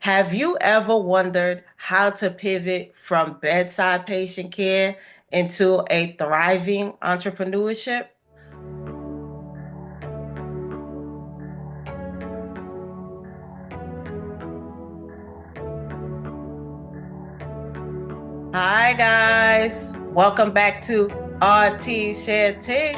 Have you ever wondered how to pivot from bedside patient care into a thriving entrepreneurship? Hi, guys. Welcome back to RTs Share Tea,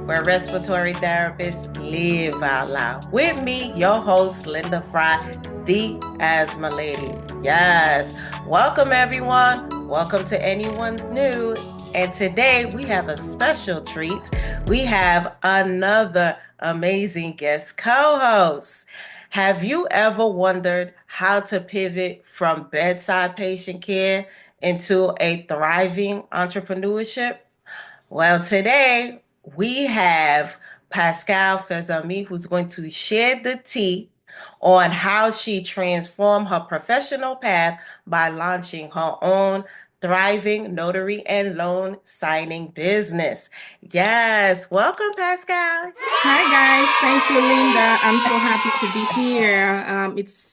where respiratory therapists live out loud. With me, your host, Linda Fry, the Asthma Lady. Yes. Welcome, everyone. Welcome to anyone new. And today we have a special treat. We have another amazing guest co host. Have you ever wondered how to pivot from bedside patient care into a thriving entrepreneurship? Well, today we have Pascale Fils-Aimé, who's going to share the tea on how she transformed her professional path by launching her own thriving notary and loan signing business. Yes, welcome, Pascale. Hi guys, thank you, Linda. I'm so happy to be here.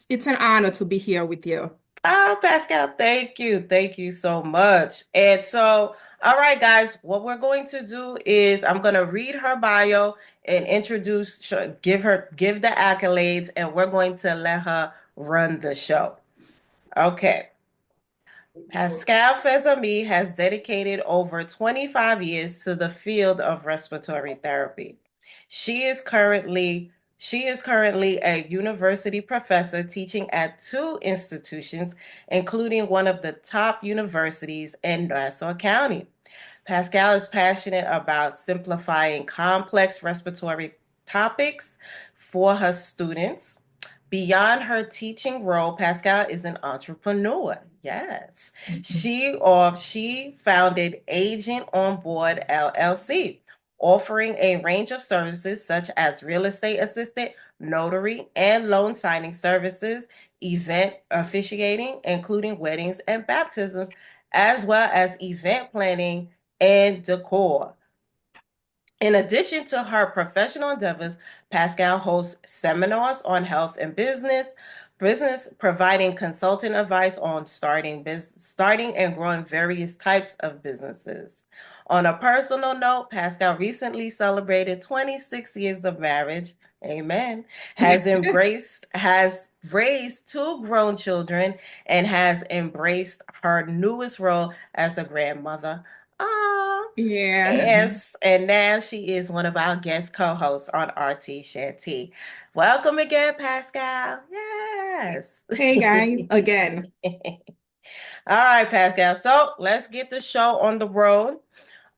It's an honor to be here with you. Oh, Pascal, thank you. Thank you so much. And so, all right, guys, what we're going to do is I'm going to read her bio and give the accolades, and we're going to let her run the show. Okay. Pascale Fils-Aimé has dedicated over 25 years to the field of respiratory therapy. She is currently she is currently a university professor teaching at two institutions, including one of the top universities in Nassau County. Pascal is passionate about simplifying complex respiratory topics for her students. Beyond her teaching role, Pascal is an entrepreneur. Yes. She founded Agent on Board LLC, offering a range of services such as real estate assistant, notary, and loan signing services, event officiating, including weddings and baptisms, as well as event planning and decor. In addition to her professional endeavors, Pascal hosts seminars on health and business providing consulting advice on starting and growing various types of businesses. On a personal note, Pascal recently celebrated 26 years of marriage. Amen. Has raised two grown children and has embraced her newest role as a grandmother. Ah, Yeah. yes, and now she is one of our guest co-hosts on RT Share Tea. Welcome again, Pascal. Yes. Hey guys, again. All right, Pascal. So let's get the show on the road.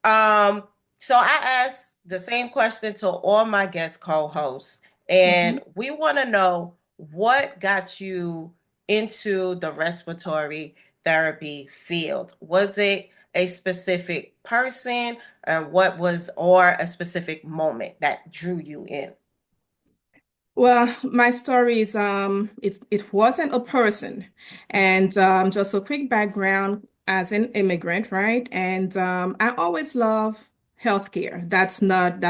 Um, so I asked the same question to all my guest co-hosts, and Mhm. we want to know what got you into the respiratory therapy field. Was it a specific person, or a specific moment that drew you in? Well, my story is it wasn't a person. And just a quick background as an immigrant, right? And I always love healthcare. That's not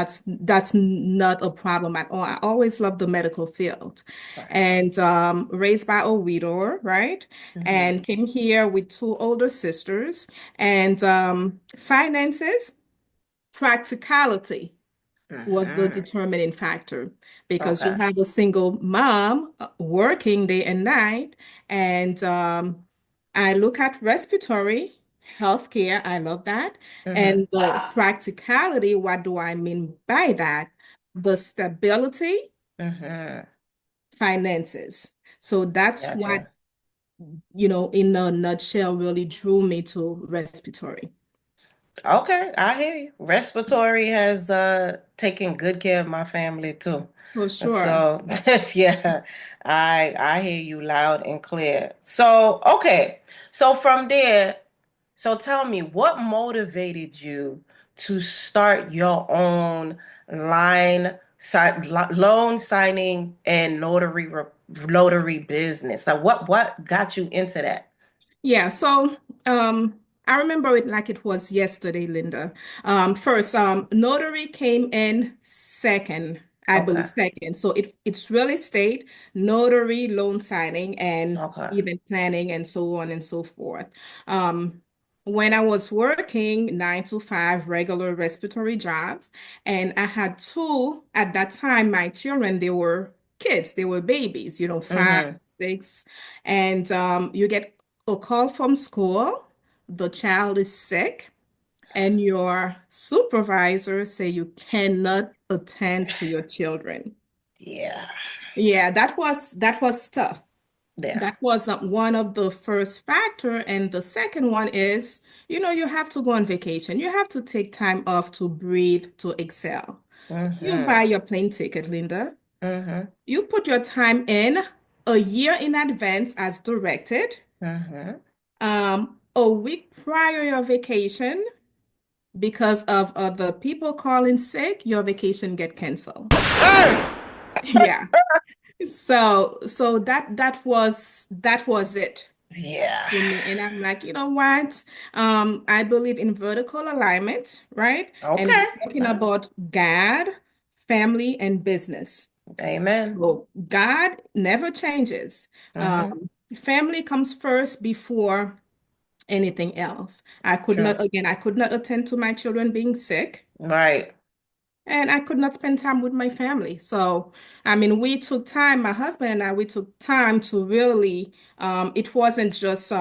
a problem at all. I always love the medical field. Right. And raised by a widower, right? Hmm. And came here with two older sisters and finances, practicality was the Hmm. determining factor because you Okay. have a single mom working day and night. And I look at respiratory healthcare. I love that. Hmm. And the practicality, what do I mean by that? The stability, Hmm. finances. So that's what, Gotcha. in a nutshell, really drew me to respiratory. Okay, I hear you. Respiratory has taken good care of my family too. For sure. So yeah, I hear you loud and clear. So okay. So from there, so tell me what motivated you to start your own loan signing and notary business. Like what got you into that? Yeah, so I remember it like it was yesterday, Linda. First, notary came in second. I believe Okay. second. So it's real estate, notary, loan signing, and Okay. even planning and so on and so forth. Um, when I was working 9 to 5 regular respiratory jobs, and I had two at that time, my children, they were kids, they were babies, 5, Mm-hmm. 6, and you get a call from school, the child is sick and your supervisor say you cannot attend to your children. Yeah. Yeah, that was tough. Yeah. That was one of the first factor, and the second one is, you have to go on vacation. You have to take time off to breathe, to exhale. You Mm-hmm. buy your plane ticket, Linda. Mm-hmm. You put your time in a year in advance as directed. Mm-hmm. A week prior your vacation, because of other people calling sick, your vacation get canceled. Mm. Yeah. So that was it Yeah. for me. And I'm like, you know what? I believe in vertical alignment, right? And Okay. we're talking about God, family, and business. Amen. So God never changes. Mm-hmm. Family comes first before anything else. True. I could not attend to my children being sick. Right. And I could not spend time with my family. So, I mean, we took time, my husband and I, we took time to really, it wasn't just,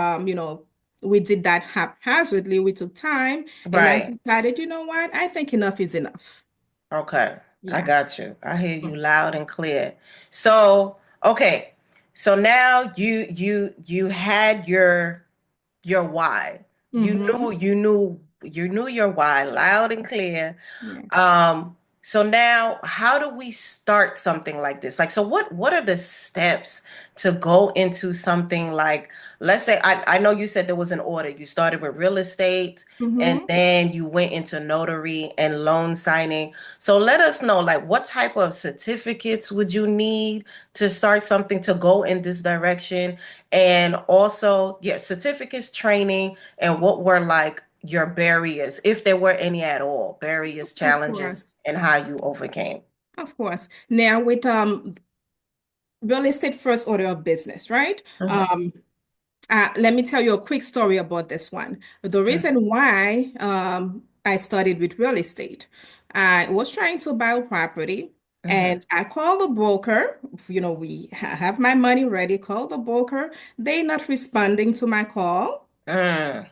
we did that haphazardly. We took time and I Right. decided, you know what? I think enough is enough. Okay. I Yeah. got you. I hear you loud and clear. So, okay. So now you had your why. Mm-hmm. You knew your why loud and clear. Yeah. Um, so now how do we start something like this? Like, so what are the steps to go into something like, let's say I know you said there was an order. You started with real estate and Mm-hmm. then you went into notary and loan signing. So let us know, like, what type of certificates would you need to start something to go in this direction? And also, yeah, certificates, training, and what were like your barriers, if there were any at all, barriers, Of challenges, course. and how you overcame. Of course. Now with real estate first order of business, right? Mhm, Let me tell you a quick story about this one. The mhm, reason why I started with real estate, I was trying to buy a property mhm. and I called the broker. We have my money ready, call the broker. They not responding to my call. Mm,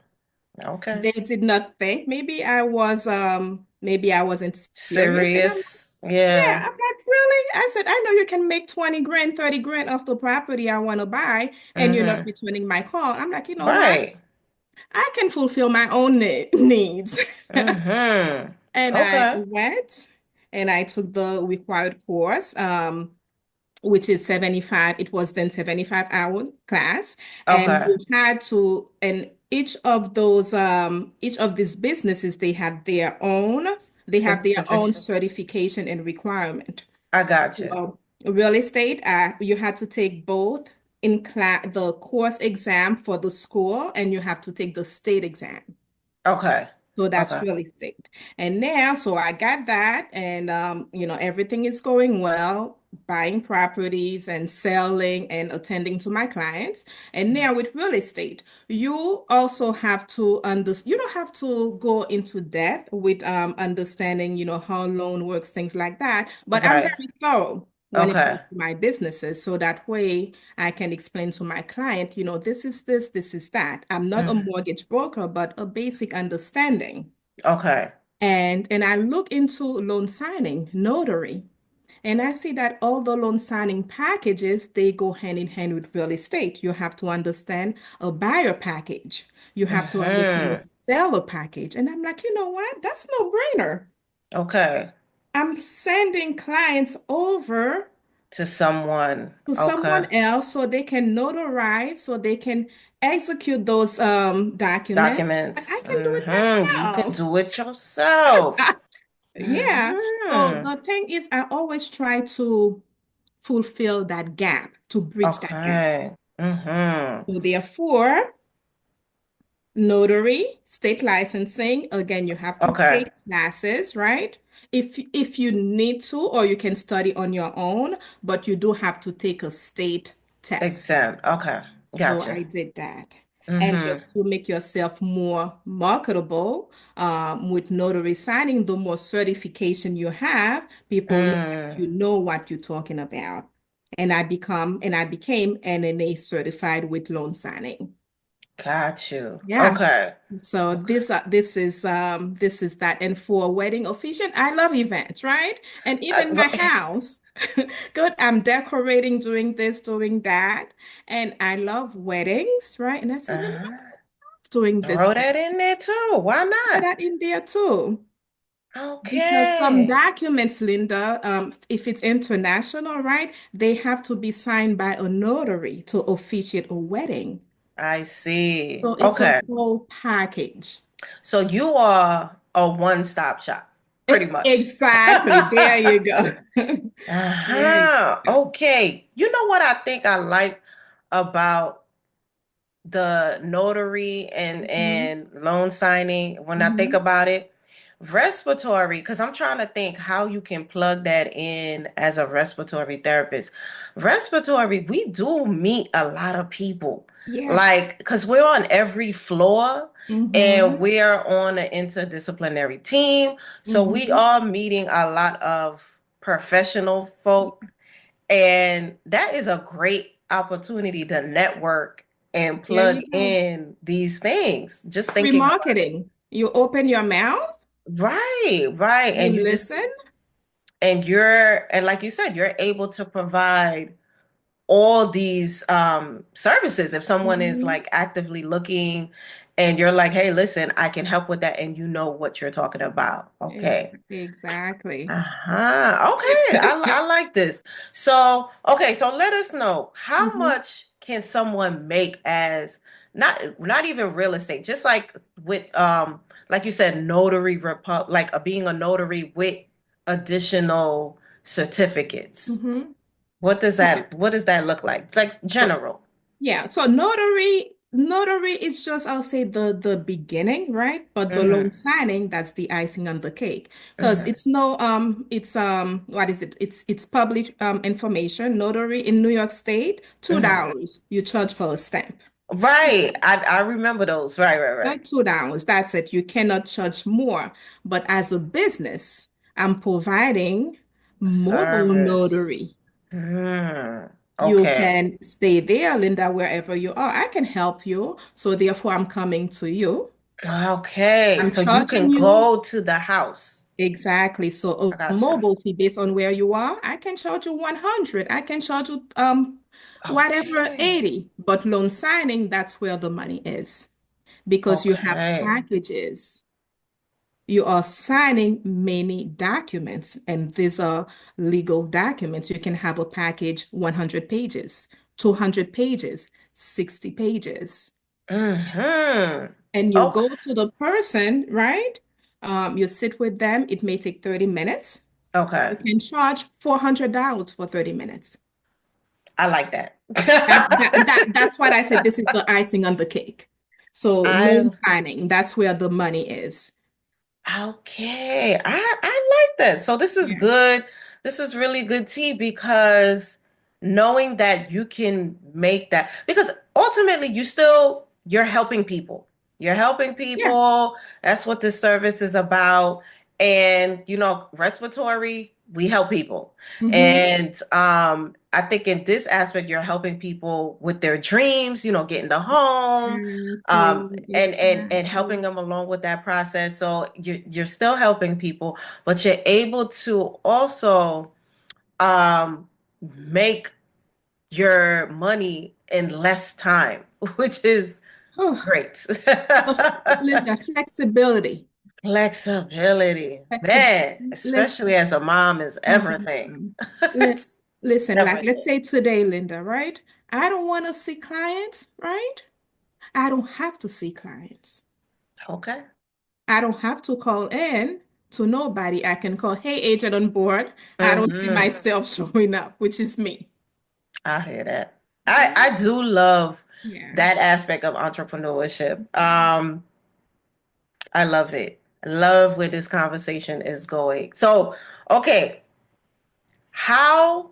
okay. They did not think maybe I wasn't serious. And Serious. yeah, Yeah. I'm like, really? I said, I know you can make 20 grand, 30 grand off the property I want to buy, and you're not Hmm. returning my call. I'm like, you know what? Right. I can fulfill my own needs. Hmm. And I Okay. went and I took the required course, which is 75. It was then 75 hours class. And Okay. you had to, and each of these businesses, they have their own Certificate. certification and requirement. I got you. So, real estate, you had to take both in class, the course exam for the school, and you have to take the state exam. Okay. So that's Okay. real estate. And now, so I got that, and everything is going well, buying properties and selling and attending to my clients. And now with real estate, you also have to you don't have to go into depth with understanding, how loan works, things like that. But I'm Right. very thorough when it comes Okay. to my businesses. So that way I can explain to my client, this is this, this is that. I'm not a Mhm. mortgage broker, but a basic understanding. Okay. And I look into loan signing, notary, and I see that all the loan signing packages, they go hand in hand with real estate. You have to understand a buyer package. You have to understand a Hmm. seller package. And I'm like, you know what? That's no brainer. Okay. I'm sending clients over To someone. to someone Okay. else so they can notarize, so they can execute those documents. But I Documents. can do it You can myself. do it yourself. Yeah. So Hmm. the thing is, I always try to fulfill that gap, to bridge that gap. Okay. Hmm. So therefore, Notary, state licensing. Again, you have to Okay. take classes, right? If you need to, or you can study on your own, but you do have to take a state test. Exam. Okay. So Gotcha. I did that. And Mm-hmm. just to make yourself more marketable, with notary signing, the more certification you have, people know that Mm. you know what you're talking about. And I became NNA certified with loan signing. Got you. Yeah. Okay. So Okay. this is that. And for a wedding officiant, I love events, right? And even my Right. house. Good. I'm decorating, doing this, doing that. And I love weddings, right? And I said, let me Uh-huh. doing this Throw thing. that in there too. Why Put not? that in there too. Because some Okay. documents, Linda, if it's international, right, they have to be signed by a notary to officiate a wedding. I see. So it's a Okay. whole package. So you are a one-stop shop, pretty much. Exactly. There you go. There you Uh-huh. go. Okay. You know what I think I like about the notary Mhm, and loan signing when I think mhm. about it? Respiratory, because I'm trying to think how you can plug that in as a respiratory therapist. Respiratory, we do meet a lot of people, Yeah. like, because we're on every floor and Hmm. we're on an interdisciplinary team. So we Hmm. are meeting a lot of professional folk, and that is a great opportunity to network and There plug you go. in these things. Just Free thinking about it. marketing. You open your mouth, Right, right. you listen. And like you said, you're able to provide all these services if someone is Hmm. like actively looking and you're like, hey, listen, I can help with that, and you know what you're talking about. Okay. Exactly. Uh-huh. Okay. I like this. So, okay, so let us know, how Hmm. much can someone make as not even real estate, just with like you said, notary like being a notary with additional certificates. Hmm. What does that look like? It's like general. Yeah, so notary is just, I'll say, the beginning, right? But the loan Mm-hmm. signing, that's the icing on the cake. Because Mm-hmm. it's no it's what is it? It's public information. Notary in New York State, Mm-hmm. $2 you charge for a stamp. Right. I remember those. Right, right, right. Not $2. That's it. You cannot charge more. But as a business, I'm providing mobile Service. notary. You Okay. can stay there, Linda, wherever you are. I can help you. So therefore, I'm coming to you. Okay. I'm So you charging can you go to the house. exactly. I So a gotcha. mobile fee based on where you are, I can charge you 100. I can charge you whatever Okay. 80. But loan signing, that's where the money is because you have Okay. packages. You are signing many documents, and these are legal documents. You can have a package 100 pages, 200 pages, 60 pages. Mm-hmm. And you Okay. go to the person, right? You sit with them. It may take 30 minutes. Okay. You can charge $400 for 30 minutes. I like that. That's what I said. This is the icing on the cake. So loan I signing, that's where the money is. Okay, I like that. So this is Yeah. good. This is really good tea, because knowing that you can make that, because ultimately you're helping people. You're helping Yeah. people. That's what this service is about. And respiratory, we help people. Mm-hmm. And I think in this aspect, you're helping people with their dreams, getting the home, Exactly. and helping Exactly. them along with that process. So you're still helping people, but you're able to also make your money in less time, which is Oh, great. Linda, flexibility. Flexibility, man, Flexibility. especially as a mom, is everything. Listen, It's listen, like let's everything. say today, Linda, right? I don't want to see clients, right? I don't have to see clients. Okay. I don't have to call in to nobody. I can call, hey, agent on board. I don't see Hmm. myself showing up, which is me. I hear that. Yeah. I do love. Yeah. that aspect of entrepreneurship. I love it. I love where this conversation is going. So, okay, how,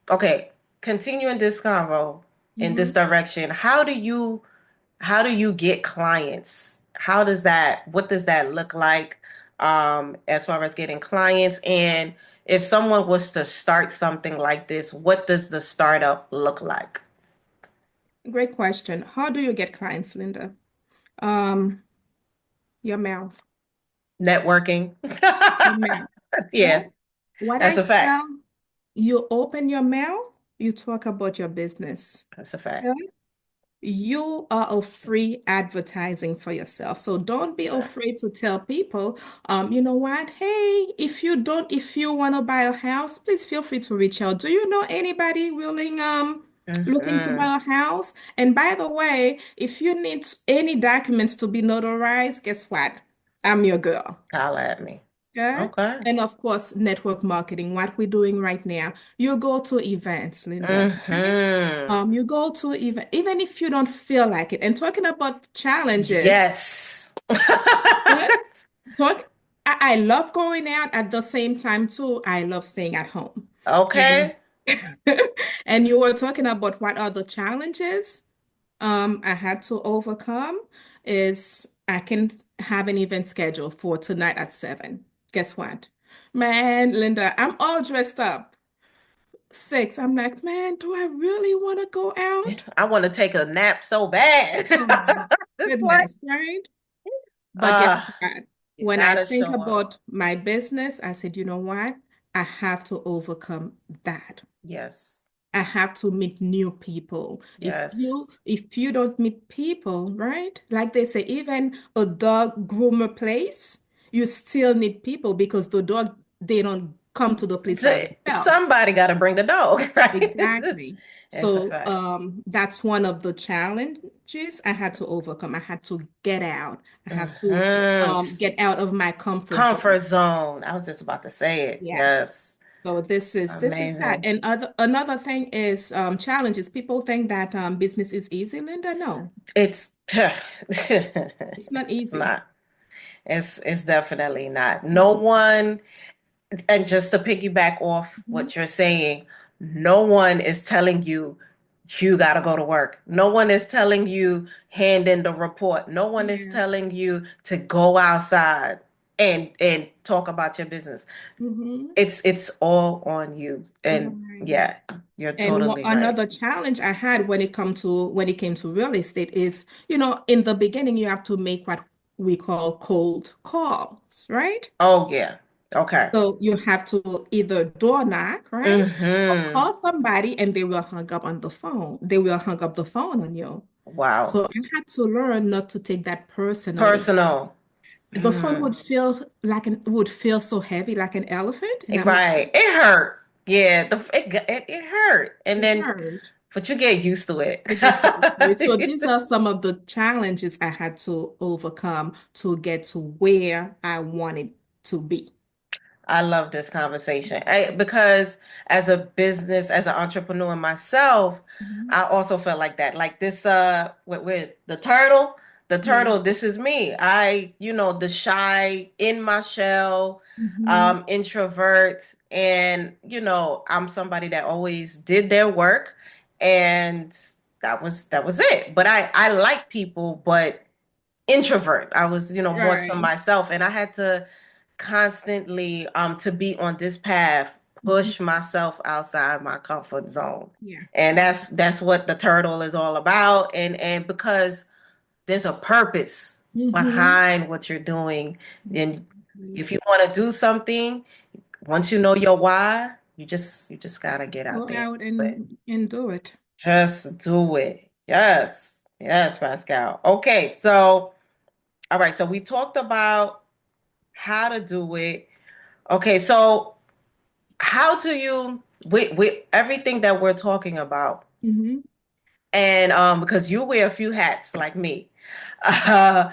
okay, continuing this convo in this Hmm. direction, how do you get clients? What does that look like as far as getting clients? And if someone was to start something like this, what does the startup look like? Great question. How do you get clients, Linda? Um, your mouth. Networking. Your mouth. Yeah, What that's I a fact. tell you, open your mouth, you talk about your business. That's a fact. Okay? You are a free advertising for yourself. So don't be afraid to tell people, you know what? Hey, if you want to buy a house, please feel free to reach out. Do you know anybody willing, looking to Hmm. buy a house? And by the way, if you need any documents to be notarized, guess what? I'm your girl. Holla at me. Okay. Okay. And of course, network marketing, what we're doing right now. You go to events, Linda, right? Hmm. You go to even if you don't feel like it. And talking about challenges, Yes. yeah. talk, I love going out at the same time too. I love staying at home. And Okay. and you were talking about what are the challenges I had to overcome is I can have an event scheduled for tonight at 7. Guess what? Man, Linda, I'm all dressed up. 6. I'm like, man, do I really want to go out? I want to take a nap so bad. Oh my It's like, goodness, right? But guess uh, what? you When I gotta think show up. about my business, I said, you know what? I have to overcome that. Yes. I have to meet new people. Yes. If you don't meet people, right? Like they say, even a dog groomer place, you still need people because the dog, they don't come to the place by themselves. Somebody got to bring the dog, right? Exactly. It's a So fact. that's one of the challenges I had to overcome. I had to get out. I have to Hmm. get out of my comfort zone. Comfort zone. I was just about to say it. Yes. Yes. So this is that. Amazing. And another thing is challenges. People think that business is easy, Linda. No, It's it's not it's easy. not. It's definitely not. No Mhm. one, and just to piggyback off Mhm. what you're saying, no one is telling you you got to go to work. No one is telling you hand in the report. No one is Yeah. telling you to go outside and talk about your business. Hmm. It's all on you. And Right. yeah, you're And totally right. another challenge I had when it came to real estate is, in the beginning you have to make what we call cold calls, right? Oh yeah. Okay. So you have to either door knock, right? Or Mm-hmm. call somebody and they will hang up on the phone. They will hang up the phone on you. Wow. So I had to learn not to take that personally. Personal. The phone Mm. would feel so heavy like an elephant, and I'm like, Right. It hurt. Yeah, it hurt. And it then hurt. but you get used to it. You get used to it. So these are some of the challenges I had to overcome to get to where I wanted to be. I love this conversation because as an entrepreneur myself, Mhm. I also felt like that. Like this, with the Yeah. turtle. This is me. The shy in my shell, Hmm. introvert, and I'm somebody that always did their work, and that was it. But I like people, but introvert. I was, more to Right. myself, and I had to constantly to be on this path, Mhm. push myself outside my comfort zone. Yeah. And that's what the turtle is all about. And because there's a purpose Hmm. behind what you're doing. And Exactly. if you want to do something, once you know your why, you just gotta get out Go there and out do it. and do it. Just do it. Yes. Yes, Pascal. Okay, so all right, so we talked about how to do it. Okay, so how do you with everything that we're talking about, Hmm. and because you wear a few hats like me, uh,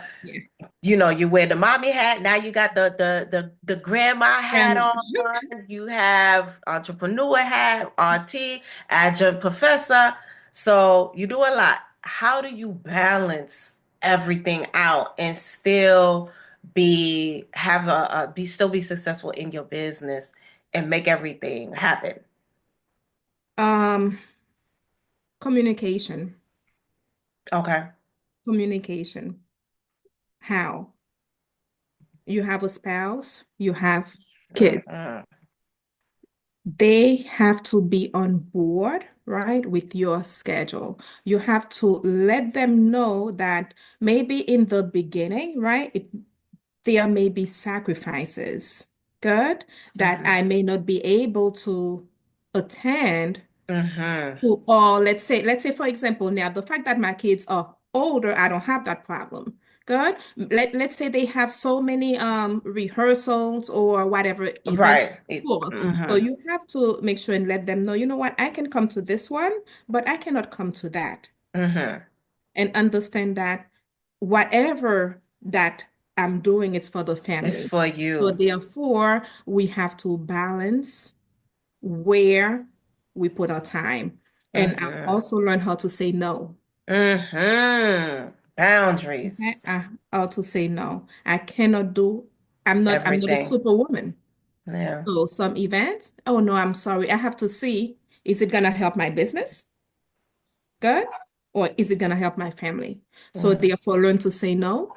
Yeah. you wear the mommy hat. Now you got the grandma hat Grandma. on. You have entrepreneur hat, RT, adjunct professor. So you do a lot. how do you balance everything out and still be successful in your business and make everything happen? Um, communication, Okay. communication. How? You have a spouse, you have kids. Hmm. They have to be on board, right, with your schedule. You have to let them know that maybe in the beginning, right, there may be sacrifices, good, that Hmm. I may not be able to attend Hmm. to, or let's say for example, now the fact that my kids are older, I don't have that problem. Good. Let's say they have so many rehearsals or whatever event Right. for. So Hmm. you have to make sure and let them know, you know what, I can come to this one, but I cannot come to that. Hmm. And understand that whatever that I'm doing, it's for the It's family. for So you. therefore, we have to balance where we put our time. And I Hmm. also learn how to say no. Hmm. Okay? Boundaries. How to say no. I cannot do, I'm not a Everything. superwoman. Yeah. So some events, oh no, I'm sorry. I have to see, is it gonna help my business? Good. Or is it gonna help my family? So Mhm. therefore learn to say no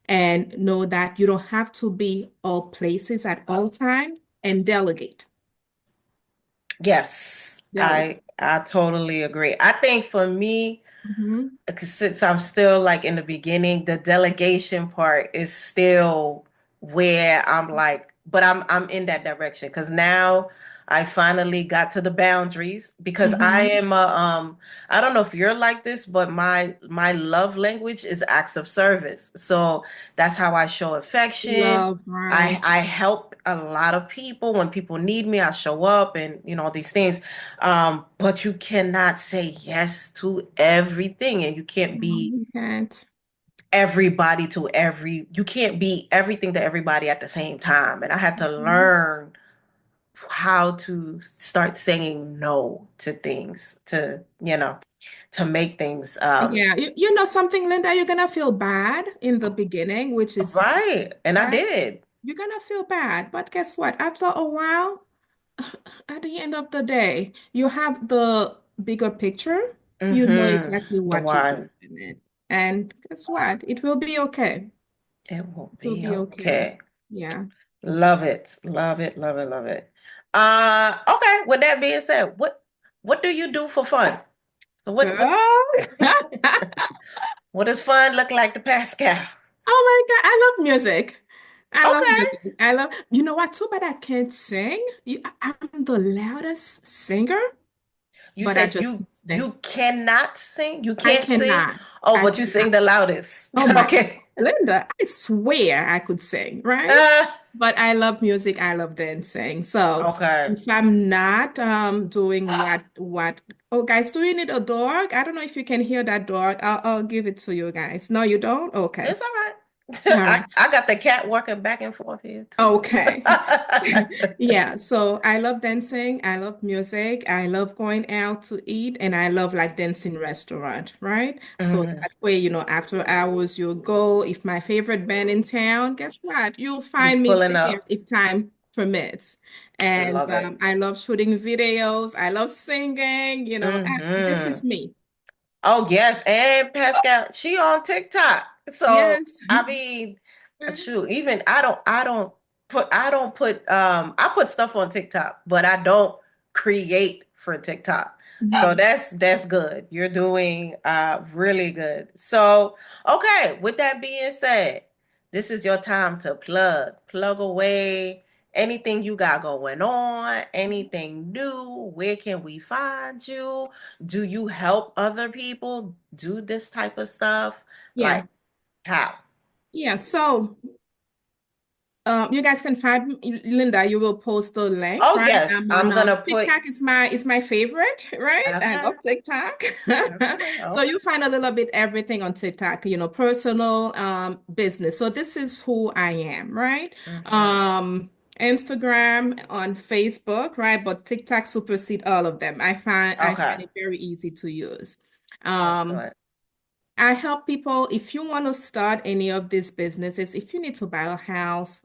and know that you don't have to be all places at all time and delegate. Yes, Delegate. I totally agree. I think for me, Mhm. 'cause since I'm still like in the beginning, the delegation part is still where I'm like, but I'm in that direction because now I finally got to the boundaries because Mhm. I don't know if you're like this, but my love language is acts of service. So that's how I show affection. Love, right? I help a lot of people. When people need me, I show up and these things. But you cannot say yes to everything, and you can't No, be you can't. you can't be everything to everybody at the same time. And I had to Mhm. learn how to start saying no to things, to make things Yeah, you know something, Linda, you're gonna feel bad in the beginning, which is right. And I right. did. You're gonna feel bad, but guess what? After a while, at the end of the day, you have the bigger picture. You know exactly The what you do why. in it. And guess what? It will be okay. It will It will be be okay. okay. Yeah. Love it. Love it. Love it. Love it. Okay. With that being said, what do you do for fun? So what Girl. what does fun look like to Pascal? Oh my God, I love music. I love Okay. music. I love, you know what? Too bad I can't sing. I'm the loudest singer, You but I said just you can't sing. you cannot sing. You I can't sing. cannot. Oh, I but you cannot. sing the loudest. Oh my, Okay. Linda, I swear I could sing, right? Uh, But I love music. I love dancing. So okay. if I'm not doing what oh guys, do you need a dog? I don't know if you can hear that dog. I'll give it to you guys. No, you don't? Okay. It's all right. All right. I got the cat walking back and forth here too. Okay. Yeah, so I love dancing, I love music, I love going out to eat, and I love like dancing restaurant, right? So Mhm. that way, after hours you'll go. If my favorite band in town, guess what? You'll You find me pulling there up. if time permits. And Love it. I love shooting videos, I love singing, this is Hmm. me. Oh yes, and Pascal, she on TikTok. So Yes. I mean, shoot, even I don't put I put stuff on TikTok, but I don't create for TikTok. So Mhm. that's good. You're doing really good. So okay, with that being said, this is your time to plug away anything you got going on, anything new. Where can we find you? Do you help other people do this type of stuff? Yeah. Like how? Yeah. So you guys can find me, Linda. You will post the link, Oh right? yes, I'm on I'm gonna put TikTok is my favorite, right? I okay. love TikTok. Okay. So Okay. you find a little bit everything on TikTok, personal, business. So this is who I am, right? Hmm. Um, Instagram, on Facebook, right? But TikTok supersede all of them. I find Okay. it very easy to use. Um, Excellent. I help people if you want to start any of these businesses, if you need to buy a house,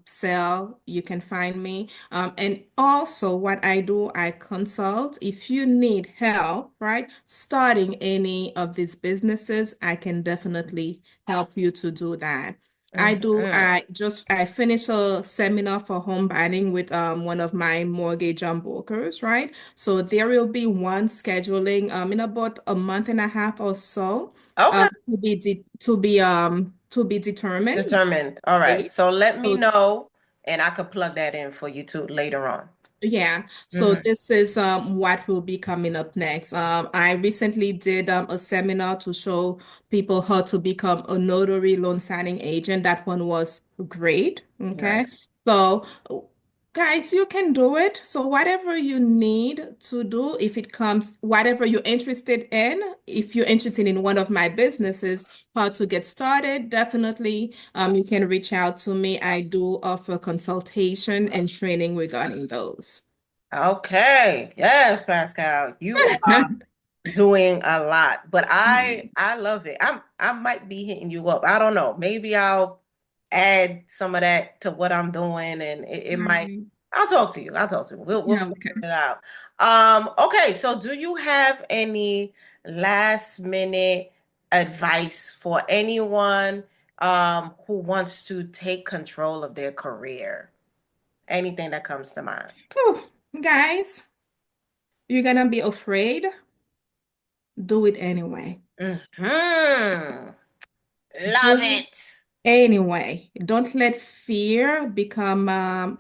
sell, you can find me. And also what I do, I consult. If you need help, right, starting any of these businesses, I can definitely help you to do that. Hmm. I finished a seminar for home buying with one of my mortgage brokers, right? So there will be one scheduling in about a month and a half or so Okay. to be determined. Determined. All right. Date. So let me So know and I could plug that in for you too later on. yeah, so Hmm. this is what will be coming up next. I recently did a seminar to show people how to become a notary loan signing agent. That one was great. Okay. Nice. So guys, you can do it. So whatever you need to do, if it comes, whatever you're interested in, if you're interested in one of my businesses, how to get started, definitely you can reach out to me. I do offer consultation and training regarding those. Okay. Yes, Pascal. You are doing a lot, but I love it. I might be hitting you up. I don't know. Maybe I'll add some of that to what I'm doing, and it might. Right. I'll talk to you. I'll talk to you. We'll Yeah, figure okay. it out. Okay. So, do you have any last minute advice for anyone who wants to take control of their career? Anything that comes to mind? Whew. Guys, you're gonna be afraid, do it anyway. Hmm. Love Do it it. anyway. Don't let fear become a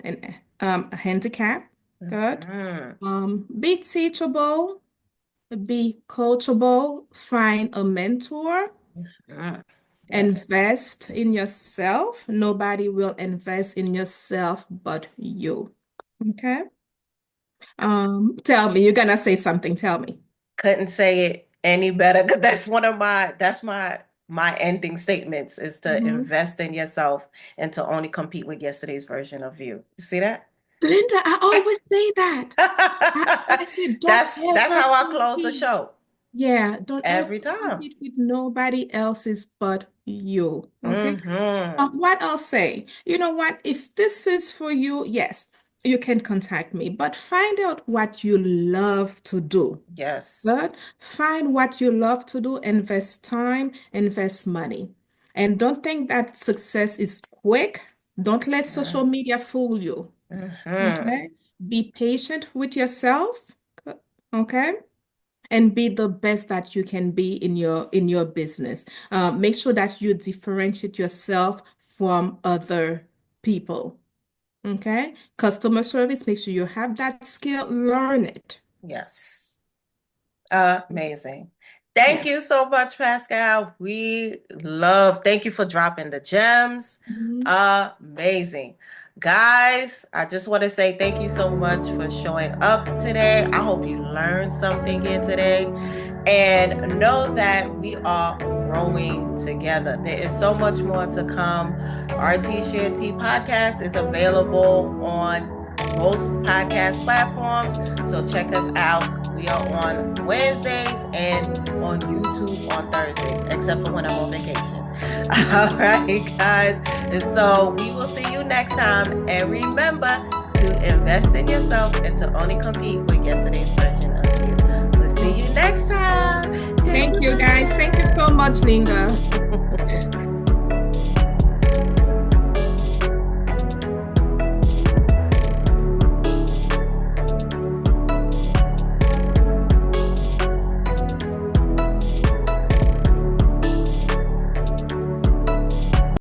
handicap. Good. Mhm. Be teachable, be coachable, find a mentor, Mhm. Yes. invest in yourself. Nobody will invest in yourself but you. Okay? Tell me, you're gonna say something. Tell me. Couldn't say it any better because that's one of my ending statements is to Mhm. invest in yourself and to only compete with yesterday's version of you. You see that? Linda, I always say that. I said, don't That's ever how I close the compete. show Yeah, don't ever every time. compete with nobody else's but you. Okay, guys? Hmm. What I'll say, you know what? If this is for you, yes, you can contact me, but find out what you love to do. Yes. But find what you love to do, invest time, invest money. And don't think that success is quick. Don't let social media fool you. Mm-hmm. Okay? Be patient with yourself. Okay? And be the best that you can be in your business. Make sure that you differentiate yourself from other people. Okay? Customer service, make sure you have that skill, learn it. Yes. Amazing. Thank Yeah. you so much, Pascal. Thank you for dropping the gems. Mhm. Amazing. Guys, I just want to say thank you so much for showing up today. I hope you learned something here today. And know that we are growing together. There is so much more to come. RT Share Tea podcast is available on most podcast platforms. So check us out. We are on Wednesdays and on YouTube on Thursdays, except for when I'm on vacation. All right, guys. And so we will see you next time. And remember to invest in yourself and to only compete with yesterday's version of you. We'll see you next time. Thank Thank you, you, guys. Thank you so much, Linda.